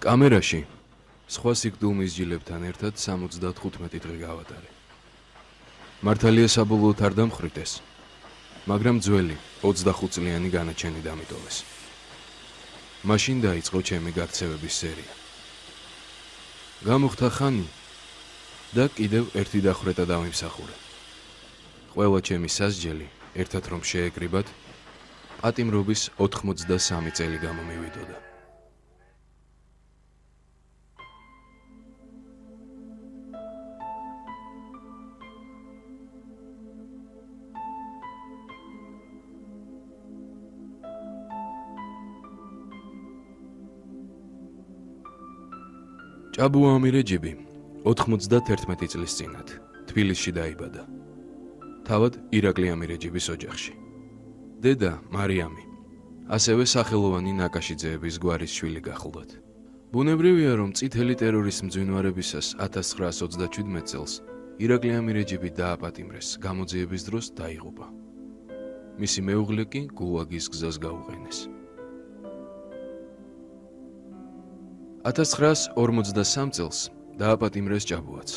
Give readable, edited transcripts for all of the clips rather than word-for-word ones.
კამერაში სხვა სიკვდილ მისჯილებთან ერთად 75 დღე გავატარე. მართალია საბოლოოდ არ დამხრიტეს, მაგრამ ძველი 25 წლიანი განაჩენი დამიტოვეს. მაშინ დაიწყო ჩემი გაქცევების სერია. გამოხდა ხანი და კიდევ ერთი დახვრეტა დავიმსახურე. ყველა ჩემი სასჯელი ერთად რომ შეეკრიბათ, პატიმრობის 83 წელი გამომივიდოდა. ჭაბუა ამირეჯიბი 91 წლის წინათ თბილისში დაიბადა. თავად ირაკლი ამირეჯიბის ოჯახში. დედა მარიამი, ასევე სახელოვანი ნაკაშიძეების გვარის შვილი გახლდათ. ბუნებრივია, რომ წითელი ტერორის მძვინვარებისას 1927 წელს ირაკლი ამირეჯიბი დააპატიმრეს, გამოძიების დროს დაიღუპა. მისი მეუღლე კი გულაგის გზას გაუყენეს. 1953 წელს დააპატიმრეს ჭაბუაც,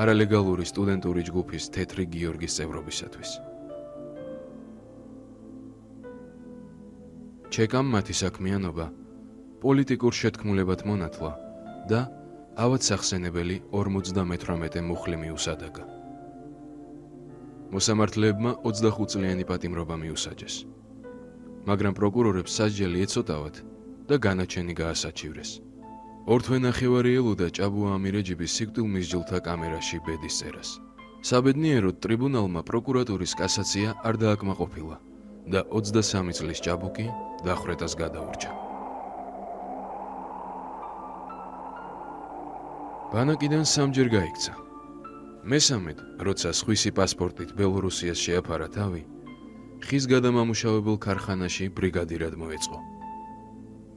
არალეგალური სტუდენტური ჯგუფის თეთრი გიორგის წევრობისათვის. ჩეკამ მათი საქმიანობა პოლიტიკურ შეთქმულებად მონათლა და ავად სახსენებელი 58 მუხლი მიუსადაგა. მოსამართლეებმა 25 წლიანი პატიმრობა მიუსაჯეს, მაგრამ პროკურორებს სასჯელი ეცოტავათ და განაჩენი გაასაჩივრეს. ორთვე ნახევარი ელოდა ჭაბუა ამირეჯიბის სიკვდილ მისჯილთა კამერაში ბედის წერას. საბედნიეროდ ტრიბუნალმა პროკურატურის კასაცია არ დააკმაყოფილა და 23 წლის ჭაბუკი დახვრეტას გადაურჩა. ბანაკიდან სამჯერ გაიქცა. მესამედ, როცა სხვისი პასპორტით ბელორუსიას შეაფარა თავი, ხის გადამამუშავებელ ქარხანაში ბრიგადირად მოეწყო.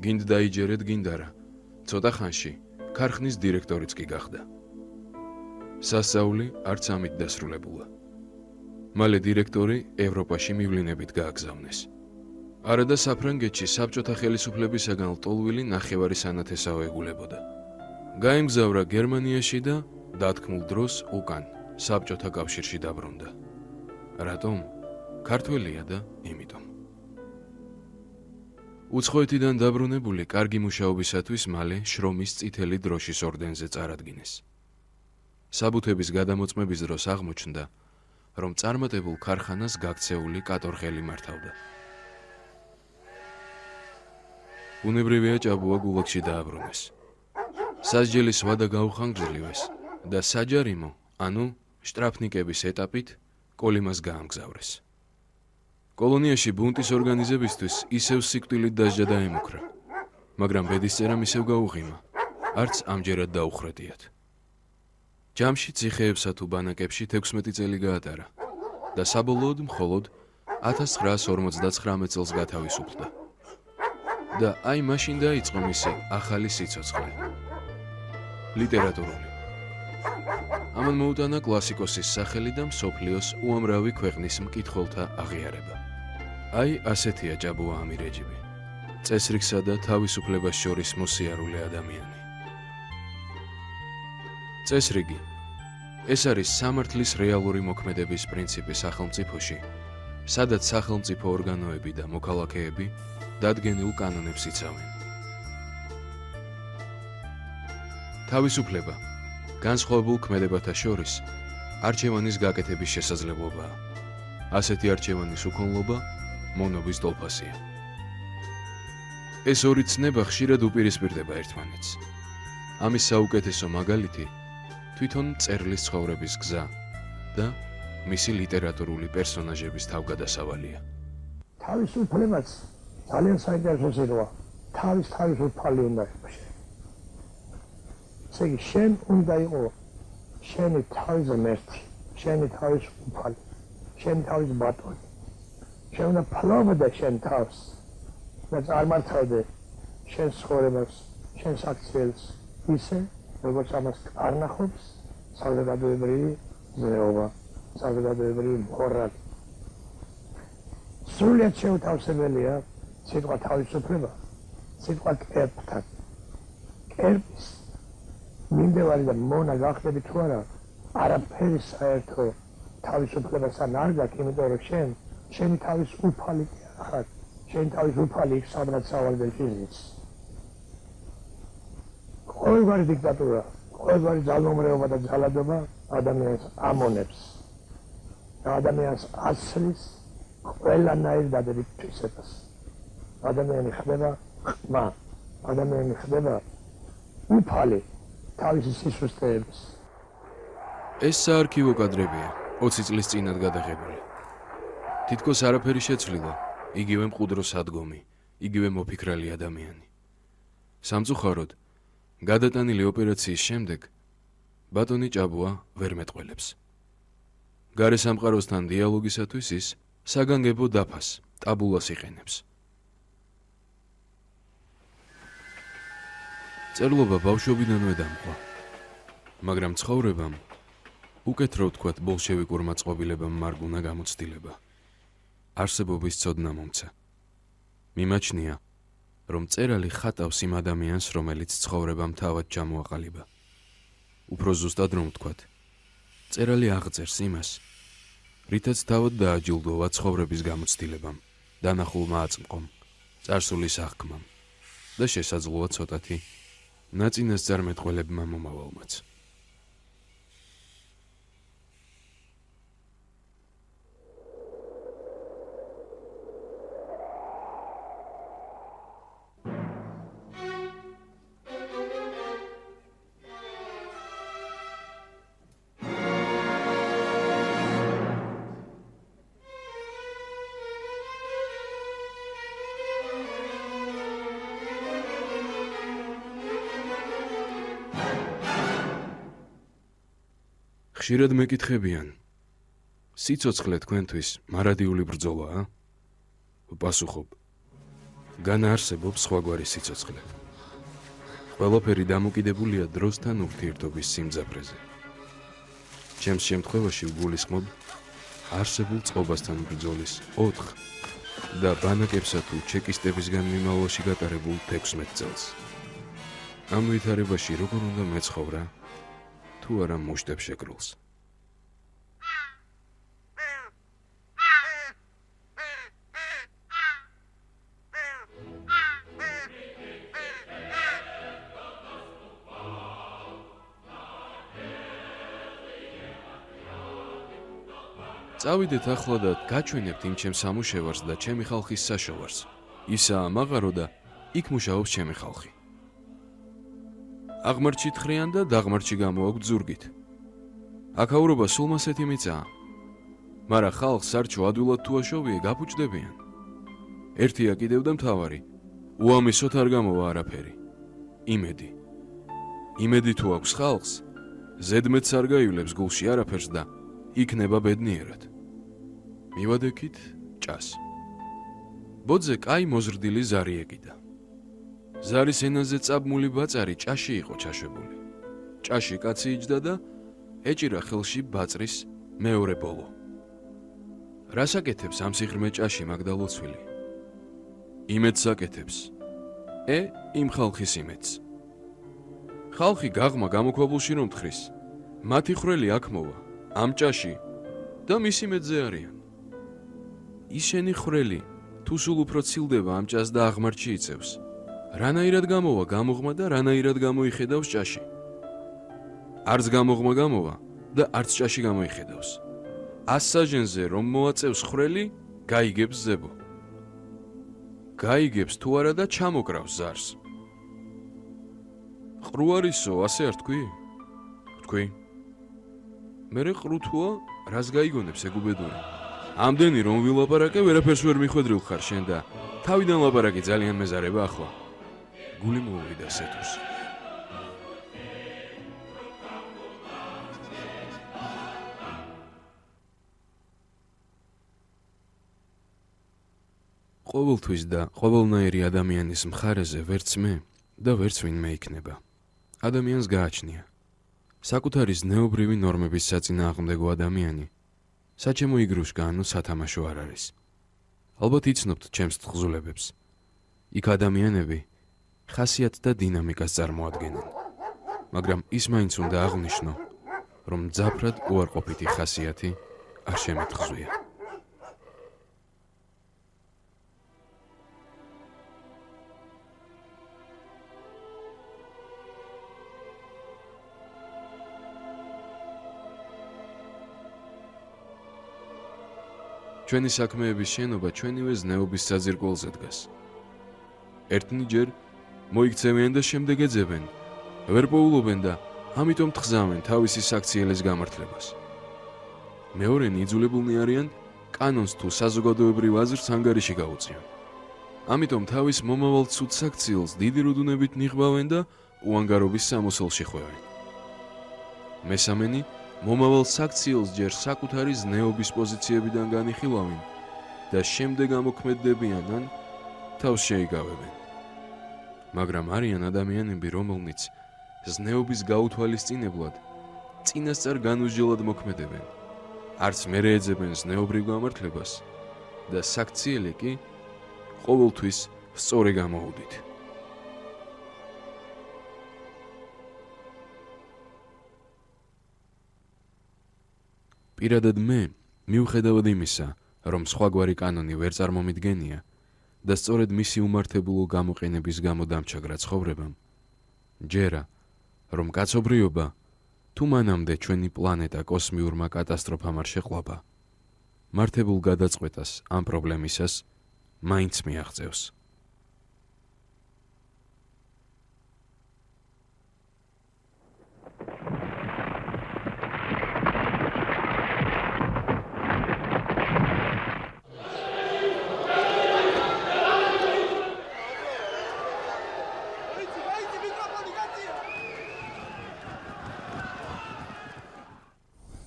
გინდ დაიჯერეთ, გინდ არა, ცოტა ხანში ქარხნის დირექტორიც კი გახდა. სასწაული არც ამით დასრულებულა. მალე დირექტორი ევროპაში მივლინებით გააგზავნეს. არადა საფრანგეთში საბჭოთა ხელისუფლებისაგან ლტოლვილი ნახევარი სანათესაო ეგულებოდა. გაემგზავრა გერმანიაში და დათქმულ დროს უკან საბჭოთა კავშირში დაბრუნდა. რატომ? ქართველია და იმიტომ. უცხოეთიდან დაბრუნებული კარგი მუშაობისათვის მალე შრომის წითელი დროშის ორდენზე წარადგინეს. საბუთების გადამოწმების დროს აღმოჩნდა, რომ წარმატებულ ქარხანას გაქცეული კატორხელი მართავდა. ბუნებრივია, ჭაბუა გულაგში დააბრუნეს. სასჯელის ვადა გაუხანგრძლივეს და საჯარიმო, ანუ შტრაფნიკების ეტაპით კოლიმას გაამგზავრეს. კოლონიაში ბუნტის ორგანიზებისთვის ისევ სიკვდილით დასჯა დაემუქრა, მაგრამ ბედისწერა ისევ გაუღიმა, არც ამჯერად დაუხრეტიათ. ჯამში ციხეებსა თუ ბანაკებში 16 წელი გაატარა და საბოლოოდ მხოლოდ 1959 წელს გათავისუფლდა. და აი მაშინ დაიწყო მისი ახალი სიცოცხლე. ლიტერატურული. ამან მოუტანა კლასიკოსის სახელი და მსოფლიოს უამრავი ქვეყნის მკითხველთა აღიარება. აი ასეთია ჭაბუა ამირეჯიბი, წესრიგსა და თავისუფლებას შორის მოსიარულე ადამიანი. წესრიგი. ეს არის სამართლის რეალური მოქმედების პრინციპი სახელმწიფოში, სადაც სახელმწიფო ორგანოები და მოქალაქეები დადგენილ კანონებს იცავენ. თავისუფლება. განსხვავებულ ქმედებათა შორის არჩევანის გაკეთების შესაძლებლობაა. ასეთი არჩევანის უკონლობა მონობის ტოლფასია. ეს ორი ცნება ხშირად უპირისპირდება ერთმანეთს. ამის საუკეთესო მაგალითი თვითონ მწერლის ცხოვრების გზა და მისი ლიტერატურული პერსონაჟების თავგადასავალია. თავისუფლებაც ძალიან საინტერესო სიტყვა. თავისუფალი უნდა იყოს. ესე იგი, შენ უნდა იყო შენი თავის ღმერთი, შენი თავის უფალი, შენი თავის ბატონი. შენ უნდა ფლობდე შენ თავს და წარმართავდე შენ ცხოვრებას, შენ საქციელს ისე, როგორც ამას არნახობს საზოგადოებრივი ზნეობა, საზოგადოებრივი მორალი. სრულიად შეუთავსებელია სიტყვა თავისუფლება, სიტყვა კერპთან. კერპის მიმდევარი და მონა გახდები თუ არა, არაფერი საერთო თავისუფლებასთან არ გაქვს, იმიტომ რომ შენი თავის უფალი კი არ ხარ, შენი თავის უფალი იქ სადღაც სავალდეში ზის. ყოველგვარი დიქტატურა, ყოველგვარი ძალმომრეობა და ძალადობა ადამიანს ამონებს და ადამიანს ასრის ყველანაირ დადებით თვისებას. ადამიანი ხდება ხმა, ადამიანი ხდება უფალი თავისი სისუსტეების. ეს საარქივო კადრებია 20 წლის წინათ გადაღებული. თითქოს არაფერი შეცვლილა, იგივე მყუდრო სადგომი, იგივე მოფიქრალი ადამიანი. სამწუხაროდ, გადატანილი ოპერაციის შემდეგ ბატონი ჭაბუა ვერ მეტყველებს. გარე სამყაროსთან დიალოგისათვის ის საგანგებო დაფას, ტაბულას იყენებს. წერლობა ბავშვობიდანვე დამყვა, მაგრამ ცხოვრებამ უკეთრო ვთქვათ ბოლშევიკურმა წყობილებამ მარგუნა გამოცდილება. არსებობის ცოდნა მომცა. მიმაჩნია, რომ წერალი ხატავს იმ ადამიანს, რომელიც ცხოვრებამ თავად ჩამოაყალიბა. უფრო ზუსტად რომ ვთქვათ, წერალი აღწერს იმას, რითაც თავად დააჯილდოვა ცხოვრების გამოცდილებამ, დანახულმა აწმყომ, წარსულის აღქმამ და შესაძლოა ცოტათი ნაწინასწარმეტყველებმა მომავალმაც. ხშირად მეკითხებიან, სიცოცხლე თქვენთვის მარადიული ბრძოლაა? ვპასუხობ, განა არსებობს სხვაგვარი სიცოცხლე. ყველაფერი დამოკიდებულია დროსთან ურთიერთობის სიმძაფრეზე. ჩემს შემთხვევაში ვგულისხმობ არსებულ წყობასთან ბრძოლის 4 და ბანაკებსა თუ ჩეკისტებისგან მიმავლობაში გატარებულ 16 წელს. ამ ვითარებაში როგორ უნდა მეცხოვრა, თუ არა მუშტებს შეკრულს. წავიდეთ ახლა და გაჩვენებთ იმ ჩემს სამუშევარს და ჩემი ხალხის საშოვარს. ისაა მაღარო და იქ მუშაობს ჩემი ხალხი. აღმარჩი თხრიან და დაღმარჩი გამოაქვთ ზურგით. აქაურობა სულ მასეთი მიწაა. მარა ხალხს სარჩო ადვილად თუ აშოვიე გაფუჭდებიან. ერთია კიდევ და მთავარი, უამესოდ არ გამოვა არაფერი. იმედი. იმედი თუ აქვს ხალხს, ზედმეტს არ გაივლებს გულში არაფერს და იქნება ბედნიერად. მივადექით ჭას. ბოძე კაი მოზრდილი ზარი ეკიდა. ზარის ენაზე წაბმული ბაწარი ჭაში იყო ჩაშვებული. ჭაში კაცი იჯდა და ეჭირა ხელში ბაწრის მეორე ბოლო. რას აკეთებს ამ სიღრმე ჭაში მაგდალოცვილი? იმედს აკეთებს. იმ ხალხის იმედს. ხალხი გაღმა გამოქვაბულში რომ თხრის, მათი ხრელი აქ მოვა, ამ ჭაში და მის იმედზე არიან. ისინი ხრელი თუ სულ უფრო ცილდება ამ ჭას და აღმარჩი იწევს. რანაირად გამოვა გამოღმა და რანაირად გამოიხედავს ჭაში. არც გამოღმა გამოვა და არც ჭაში გამოიხედავს. 100 საჟენზე რომ მოაწევს ხრელი, გაიგებს ზებო. გაიგებს თუ არა და ჩამოკრავს ზარს. ყრუ არისო, ასე არ თქვი? თქვი. მერე ყრუ თუა, რას გაიგონებს ეგუბედური? ამდენი რომ ვილაპარაკე, ვერაფერს ვერ მიხვედრილ ხარ შენ და თავიდან ლაპარაკი ძალიან მეზარება ახლა. გული მოვიდა სეთოს. ყოველთვის და ყოველნაირი ადამიანის მხარეზე ვერც მე და ვერც ვინმე იქნება. ადამიანს გააჩნია. საკუთარი ზნეობრივი ნორმების საწინააღმდეგო ადამიანი საჩემო იგრუშკა ანუ სათამაშო არ არის. ალბათ იცნობთ ჩემს თხზულებებს. იქ ადამიანები ხასიათს და დინამიკას წარმოადგენენ. მაგრამ ის მაინც უნდა აღვნიშნო, რომ მძაფრად უარყოფითი ხასიათი არ შემეთხზვია. ჩვენი საქმეების შენობა ჩვენივე ზნეობის საძირკველზე დგას. ერთნი ჯერ მოიქცევიან და შემდეგ ეძებენ, ვერ პოულობენ და ამიტომ თხზავენ თავისი საქციელის გამართლებას. მეორენი იძულებულნი არიან კანონს თუ საზოგადოებრივ აზრს ანგარიში გაუწიონ. ამიტომ თავის მომავალ ცუდ საქციელს დიდი რუდუნებით ნიღბავენ და უანგარობის სამოსელში ხვევენ. მესამენი მომავალ საქციელს ჯერ საკუთარი ზნეობის პოზიციებიდან განიხილავენ და შემდეგ ამოქმედებიან ან თავს შეიკავებენ. მაგრამ არიან ადამიანები, რომელნიც ზნეობის გაუთვალისწინებლად წინასწარ განუსჯელად მოქმედებენ, არც მერე ეძებენ ზნეობრივ გამართლებას და საქციელი კი ყოველთვის სწორი გამოუდით. პირადად მე, მიუხედავად იმისა, რომ სხვაგვარი კანონი ვერ წარმომიდგენია და სწორედ მისი უმართებულო გამოყენების გამო დამჩაგრა ცხოვრებამ, ჯერა, რომ კაცობრიობა თუ მანამდე ჩვენი პლანეტა კოსმიურმა კატასტროფამ არ შეყვება, მართებულ გადაწყვეტას ამ პრობლემისას მაინც მიაღწევს.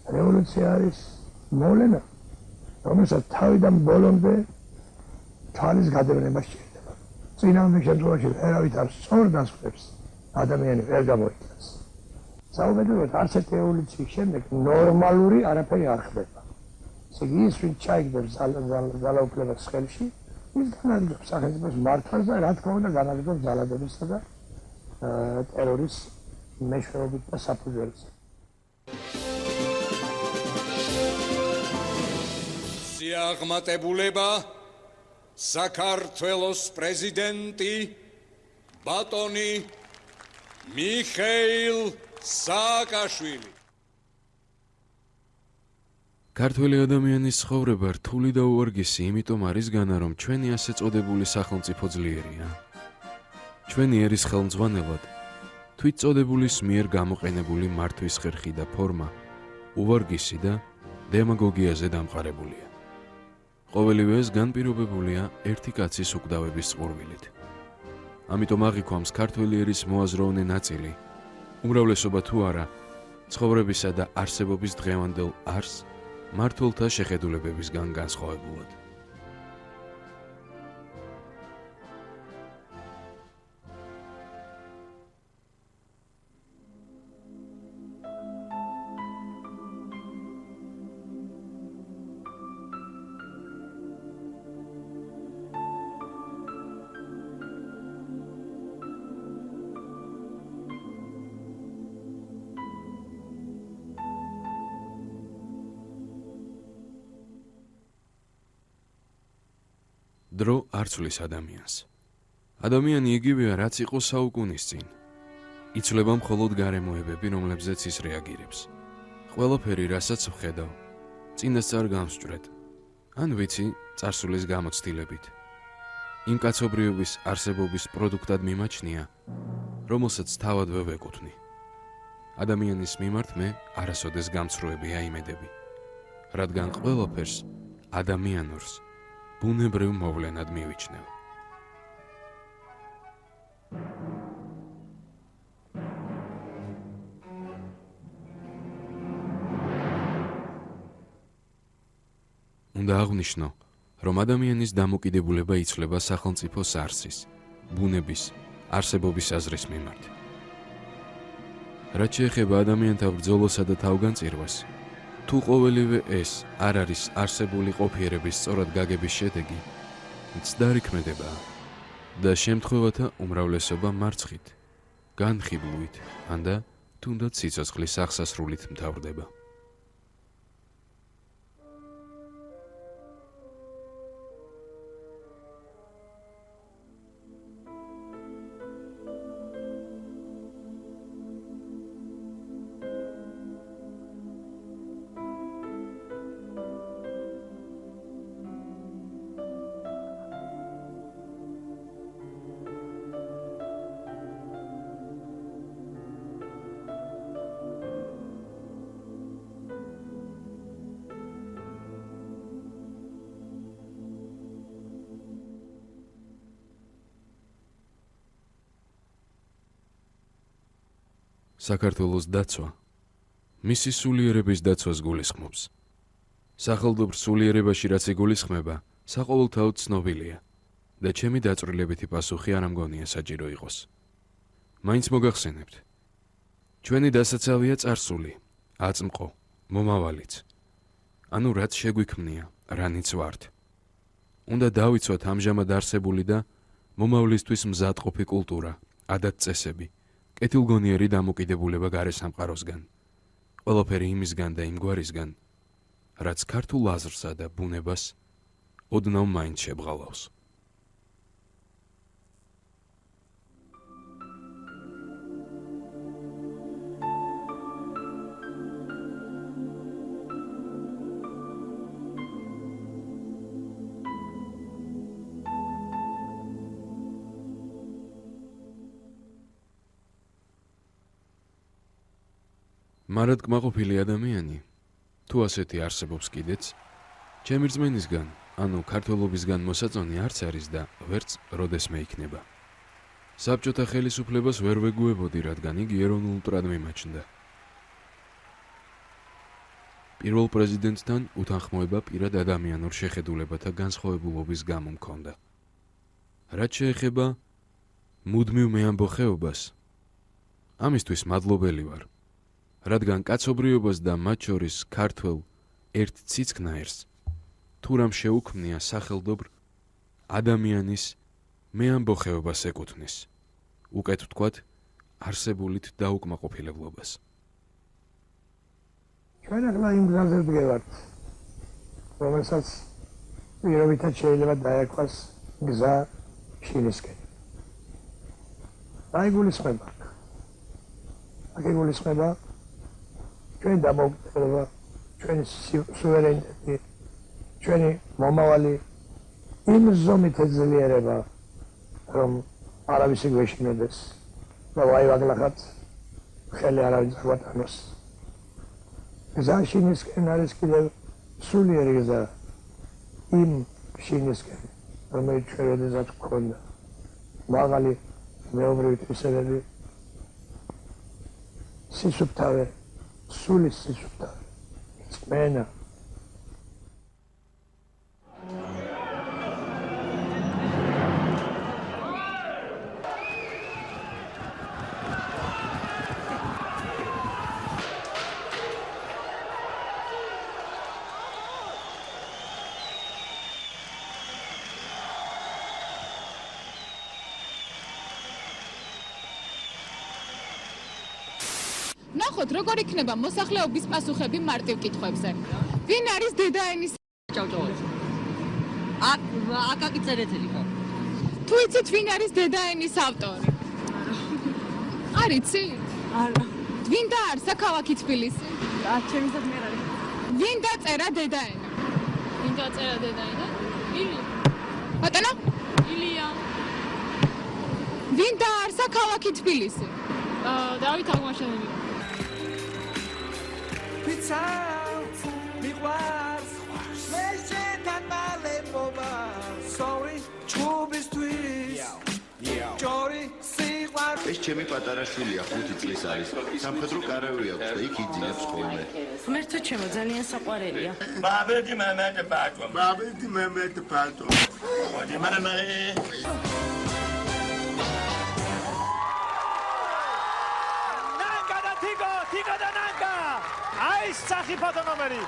რევოლუცია არის მოვლენა, რომელსაც თავიდან ბოლომდე თვალის გადევნება სჭირდება. წინააღმდეგ შემთხვევაში ვერავით არ სწორ დასკვნებს ადამიანი ვერ გამოიტანს. საუბედუროდ არც ერთ რევოლუციის შემდეგ ნორმალური არაფერი არ ხდება. ესე იგი ის ვინც ჩაიგდებს ძალაუფლებას ხელში, ის განაგრძობს სახელმწიფოს მართვას და რა თქმა უნდა განაგრძობს ძალადობისა და ტერორის მეშვეობით და საფუძველზე. სიაღმატებულება საქართველოს პრეზიდენტი ბატონი მიხეილ სააკაშვილი. ქართველი ადამიანის ცხოვრება რთული და უვარგისი იმიტომ არის განა, რომ ჩვენი ასე წოდებული სახელმწიფო ძლიერია. ჩვენი ერის ხელმძღვანელად თვითწოდებულის მიერ გამოყენებული მართვის ხერხი და ფორმა უვარგისი და დემაგოგიაზე დამყარებულია. ყოველივე ეს განპირობებულია ერთი კაცის უკვდავების წყურვილით. ამიტომ აღიქვამს ქართველი ერის მოაზროვნე ნაწილი, უმრავლესობა თუ არა, ცხოვრებისა და არსებობის დღევანდელ არსს მმართველთა შეხედულებებისგან განსხვავებულად. დრო არ ცვლის ადამიანს. ადამიანი იგივეა, რაც იყო საუკუნის წინ. იცვლება მხოლოდ გარემოებები, რომლებზეც ის რეაგირებს. ყველაფერი, რასაც ვხედავ, წინასწარ გამსჭვრეთ, ან ვიცი წარსულის გამოცდილებით. იმ კაცობრიობის არსებობის პროდუქტად მიმაჩნია, რომელსაც თავად ვეკუთვნი. ადამიანის მიმართ მე არასოდეს გამცრუები აიმედები, რადგან ყველაფერს ადამიანურს ბუნებრივ მოვლენად მივიჩნევ. უნდა აღვნიშნო, რომ ადამიანის დამოკიდებულება იცვლება სახელმწიფოს არსის, ბუნების, არსებობის აზრის მიმართ. რაც შეეხება ადამიანთა ბრძოლასა და თავგანწირვას, თუ ყოველივე ეს არ არის არსებული ყოფიერების სწორად გაგების შედეგი, მცდარი ქმედებაა. და შემთხვევათა უმრავლესობა მარცხით, განხიბლვით, ან და თუნდაც სიცოცხლის აღსასრულით მთავრდება. საქართველოს დაცვა მისი სულიერების დაცვას გულისხმობს. სახელმწიფო სულიერებაში რაც იგულისხმება, საყოველთაოდ ცნობილია და ჩემი დაწვრილებითი პასუხი არ ამგონია საჭირო იყოს. მაინც მოგახსენებთ. ჩვენი დასაცავია წარსული, აწმყო, მომავალიც. ანუ რაც შეგვიქმნია, რანიც ვართ. უნდა დავიცვათ ამჟამად არსებული და მომავლისთვის მზადყოფი კულტურა, ადათ-წესები, კეთილგონიერი დამოკიდებულება გარე სამყაროსგან. ყველაფერი იმისგან და იმ გვარისგან, რაც ქართულ აზრსა და ბუნებას ოდნავ მაინც შებღალავს. მარად კმაყოფილი ადამიანი, თუ ასეთი არსებობს კიდეც, ჩემი რწმენისგან, ანუ ქართველობისგან მოსაწონი არც არის და ვერც როდესმე იქნება. საბჭოთა ხელისუფლებას ვერ ვეგუებოდი, რადგან იგი ეროვნულურად მიმაჩნდა. პირველ პრეზიდენტთან უთანხმოება პირად ადამიანურ შეხედულებათა განსხვავებულობის გამო მქონდა. რაც შეეხება მუდმივ მეამბოხეობას, ამისთვის მადლობელი ვარ. რადგან კაცობრიობას და მათ შორის ქართველ ერთ ციცკნაერს თუ რამ შეუქმნია სახელდობრ ადამიანის მეამბოხეობას ეკუთვნის, უკეთ ვთქვათ, არსებულით დაუკმაყოფილებლობას. ჩვენ ახლა იმ გზაზე ვდგევართ, რომელსაც პირობითად შეიძლება დაერქვას გზა შინისკენ. აი გულისხმება. აქ გულისხმება ჩვენი დამოუკიდებლობა, ჩვენი სუვერენიტეტი, ჩვენი მომავალი იმ ზომით ეძლიერება, რომ არავისი გვეშინოდეს და ვაივაგლახად ხელი არავინ წაგვატანოს. გზა შინისკენ არის კიდევ სულიერი გზა იმ შინისკენ, რომელიც ჩვენ როდესაც გვქონდა მაღალი მეომრივი თვისებები, სისუფთავე, სულის სისუფთავე, წმენა. ნახოთ, როგორ იქნება მოსახლეობის პასუხები მარტივ კითხვებზე. ვინ არის დედაენის ჭავჭავაძე. აკაკი წერეთელი ხო? თუ იცით, ვინ არის დედაენის ავტორი? არ იცით? არა. ვინ დაარსა ქალაქი თბილისი? ჩემისად მე არ არის. ვინ დაწერა დედაენა? ვინ დაწერა დედაენა? ილი. ბატონო? ილია. ვინ დაარსა ქალაქი თბილისი? დავით აღმაშენებელი. Without me was legend malemova sorry chubis twist Jory sigar ეს ჩემი პატარა შვილია 5 წლის არის. სამხედრო კარავი აქვს და იქ იძინებს ხოლმე. ღმერთო ჩემო ძალიან საყვარელია. ბაბეთი მამეთ ბატო ოდი მამე ნანგა და თიგო და ნანგა აი სახიფათო ნომერი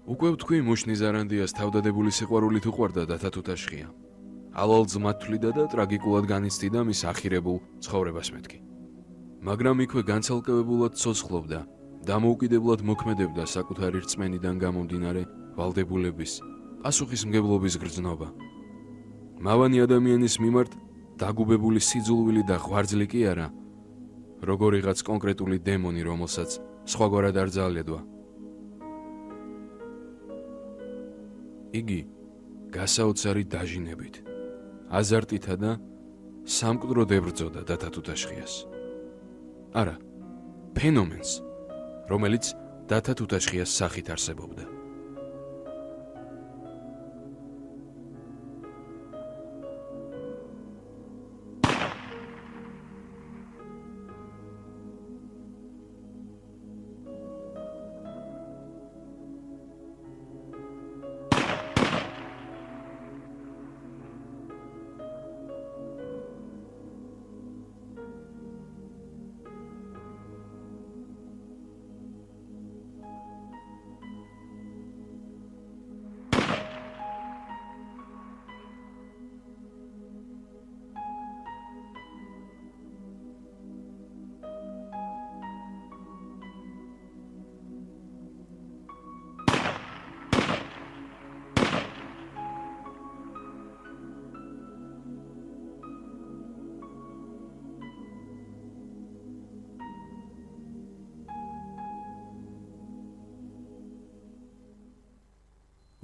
უკვე ვთქვი, მუშნი ზარანდიას თავდადებული სიყვარულით უყვარდა დათა თუთაშხია. ალალ ძმად თვლიდა და ტრაგიკულად განიცდიდა მის ახირებულ ცხოვრებას მეთქი. მაგრამ იქვე განცალკევებულად ცოცხლობდა, დამოუკიდებლად მოქმედებდა საკუთარი რწმენიდან გამომდინარე ვალდებულების, პასუხისმგებლობის გრძნობა. მავანი ადამიანის მიმართ დაგუბებული სიძულვილი და ღვარძლი კი არა, როგორიღაც კონკრეტული დემონი, რომელსაც სხვაგვარად არ ძალედვა. იგი გასაოცარი დაჟინებით, აზარტითა და სამკვდროდ ებრძოდა დათა თუთაშხიას. არა, ფენომენს, რომელიც დათა თუთაშხიას სახით არსებობდა.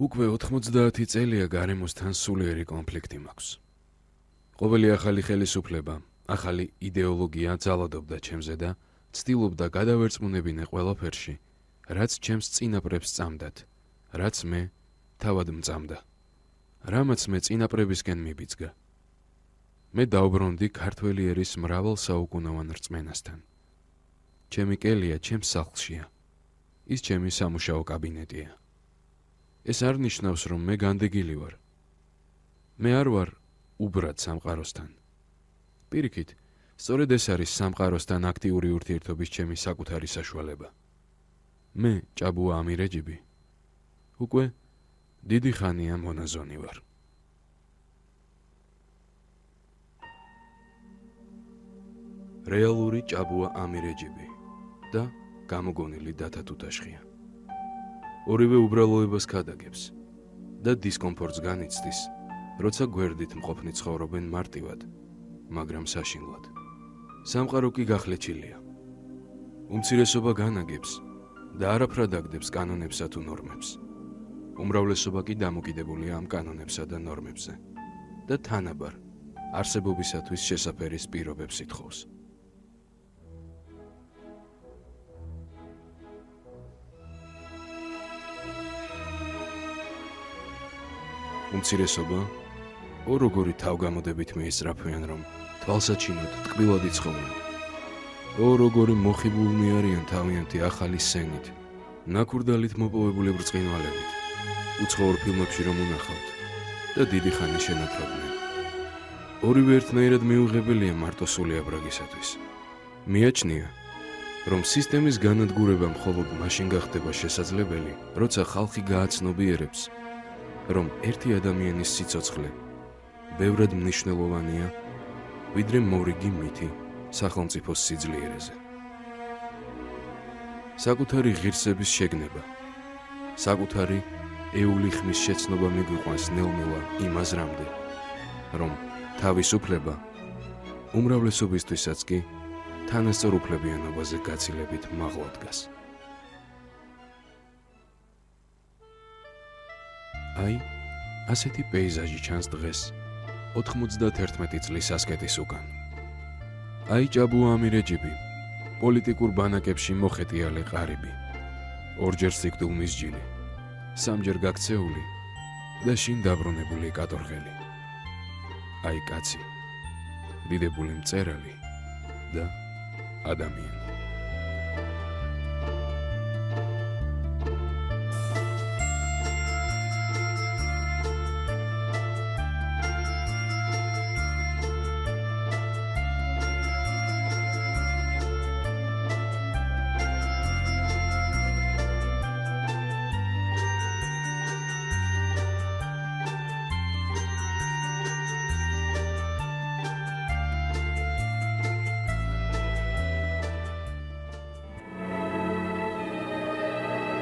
უკვე 90 წელია გარემოსთან სულიერი კონფლიქტი მაქვს. ყოველი ახალი ხელისუფლება, ახალი იდეოლოგია ძალადობდა ჩემზე და ცდილობდა გადავერწმუნებინე ყველაფერში, რაც ჩემს წინაპრებს წამდათ, რაც მე თავად მწამდა, რამაც მე წინაპრებისკენ მიბიძგა. მე დაუბრუნდი ქართველი ერის მრავალ საუკუნოვან რწმენასთან. ჩემი კელია ჩემს სახლშია, ის ჩემი სამუშაო კაბინეტია. ეს არ ნიშნავს, რომ მე განდეგილი ვარ. მე არ ვარ უბრად სამყაროსთან. პირიქით, სწორედ ეს არის სამყაროსთან აქტიური ურთიერთობის ჩემი საკუთარი საშუალება. მე, ჭაბუა ამირეჯიბი, უკვე დიდი ხანია მონაზონი ვარ. რეალური ჭაბუა ამირეჯიბი და გამოგონილი დათა თუთაშხია. ორივე უბრალოებას ქადაგებს და დისკომფორტს განიცდის, როცა გვერდით მყოფნი ცხოვრობენ მარტივად, მაგრამ საშინლად. სამყარო კი გახლეჩილია. უმცირესობა განაგებს და არაფრად აგდებს კანონებსა თუ ნორმებს. უმრავლესობა კი დამოკიდებულია ამ კანონებსა და ნორმებზე და თანაბარ არსებობისათვის შესაფერის პირობებს ითხოვს. უმცირესობა როგორი თავგამოდებით მეისწრაფვიან, რომ თვალსაჩინოდ ტკბილად იცხოვრენ. როგორი მოხიბლულნი არიან თავიანთი ახალი სცენით, ნაკურდალით მოპოვებული ბრწყინვალებით, უცხოურ ფილმებში რომ უნახავთ და დიდი ხანი შენათრობდნენ. ორივე ერთნაირად მიუღებელია მარტოსული აბრაგისათვის. მიაჩნია, რომ სისტემის განადგურება მხოლოდ მაშინ გახდება შესაძლებელი, როცა ხალხი გააცნობიერებს, რომ ერთი ადამიანის სიცოცხლე ბევრად მნიშვნელოვანია, ვიდრე მორიგი მითი სახელმწიფოს სიძლიერეზე. საკუთარი ღირსების შეგნება, საკუთარი ეული ხმის შეცნობა მიგვიყვანს ნელ-ნელა იმ აზრამდე, რომ თავისუფლება უმრავლესობისთვისაც კი თანასწორ უფლებიანობაზე გაცილებით მაღლა დგას. აი, ასეთი პეიზაჟი ჩანს დღეს 91 წლის ასკეტის უკან. აი ჭაბუა ამირეჯიბი, პოლიტიკურ ბანაკებში მოხეტიალე ყარიბი, ორჯერ სიკვდილ მისჯილი, სამჯერ გაქცეული და შინ დაბრუნებული კატორღელი. აი კაცი, დიდებული მწერალი და ადამიანი.